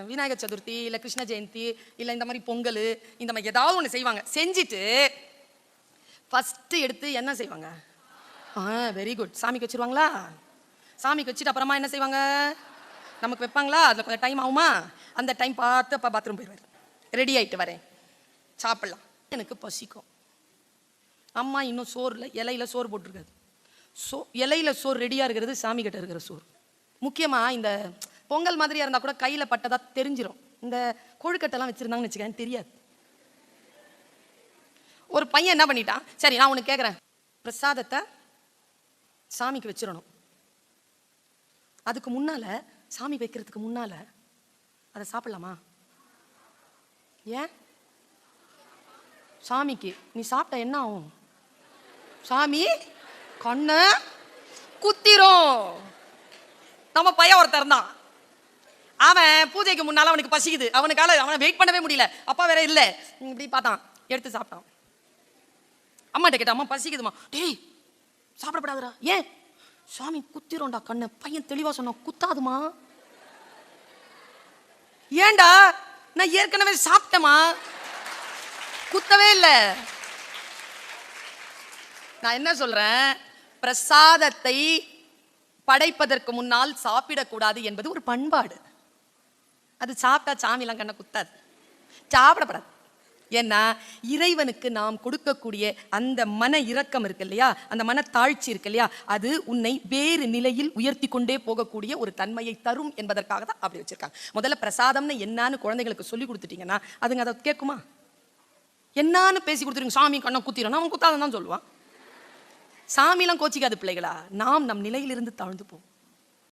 விநாயகர் சதுர்த்தி இல்லை கிருஷ்ண ஜெயந்தி இல்லை இந்த மாதிரி பொங்கல் இந்த மாதிரி ஏதாவது ஒன்று செய்வாங்க. செஞ்சுட்டு ஃபஸ்ட்டு எடுத்து என்ன செய்வாங்க? வெரி குட், சாமிக்கு வச்சுருவாங்களா? சாமிக்கு வச்சுட்டு அப்புறமா என்ன செய்வாங்க? நமக்கு வைப்பாங்களா? அதில் கொஞ்சம் டைம் ஆகுமா? அந்த டைம் பார்த்து அப்போ பாத்ரூம் போயிடுவார். ரெடி ஆகிட்டு வரேன், சாப்பிட்லாம். எனக்கு பசிக்கும். அம்மா இன்னும் சோறில் இலையில சோறு போட்டிருக்காது. இலையில சோறு ரெடியாக இருக்கிறது சாமி கிட்ட இருக்கிற சோறு. முக்கியமாக இந்த பொங்கல் மாதிரியாக இருந்தால் கூட கையில் பட்டதாக தெரிஞ்சிடும். இந்த கொழுக்கட்டெல்லாம் வச்சுருந்தாங்கன்னு வச்சுக்கேன், தெரியாது. ஒரு பையன் என்ன பண்ணிட்டான், சரி நான் உனக்கு கேட்குறேன், பிரசாதத்தை சாமிக்கு வச்சிடணும். அதுக்கு முன்னால், சாமி வைக்கிறதுக்கு முன்னால் அதை சாப்பிடலாமா? ஏன்? சாமிக்கு நீ சாப்பிட்டா என்ன ஆகும்? சாமி கண்ண குத்திரும். நம்ம பையன் ஒருத்தர் தான், அவன் பூஜைக்கு முன்னால அவனுக்கு பசிக்குது, அவனுக்கால அவனை வெயிட் பண்ணவே முடியல. அப்பா வேற இல்லை, இப்படி பார்த்தான், எடுத்து சாப்பிட்டான். அம்மாட்ட கேட்டா, அம்மா பசிக்குதுமா. டேய் சாப்பிடப்படாதுடா. ஏன்? சாமி குத்திரோண்டா கண்ணை. பையன் தெளிவா சொன்னான், குத்தாதுமா. ஏண்டா? நான் ஏற்கனவே சாப்பிட்டேமா, குத்தவே இல்லை. நான் என்ன சொல்றேன், பிரசாதத்தை படைப்பதற்கு முன்னால் சாப்பிடக்கூடாது என்பது ஒரு பண்பாடு. அது சாப்பிட்டா சாமிலாம் கண்ணை குத்தாது, சாப்பிடப்படாது. ஏன்னா இறைவனுக்கு நாம் கொடுக்கக்கூடிய அந்த மன இரக்கம் இருக்கு இல்லையா, அந்த மன தாழ்ச்சி இருக்கு இல்லையா, அது உன்னை வேறு நிலையில் உயர்த்தி கொண்டே போகக்கூடிய ஒரு தன்மையை தரும் என்பதற்காக தான் அப்படி வச்சிருக்காங்க. முதல்ல பிரசாதம்னு என்னன்னு குழந்தைகளுக்கு சொல்லி கொடுத்துட்டீங்கன்னா அதுங்க அதை கேட்குமா? என்னான்னு பேசி கொடுத்துருங்க, சாமி கண்ணை குத்திரும், அவன் குத்தாதான் தான் சொல்லுவான். சாமிலாம் கோச்சிக்காது பிள்ளைகளா, நாம் நம் நிலையிலிருந்து தாழ்ந்து போவோம்.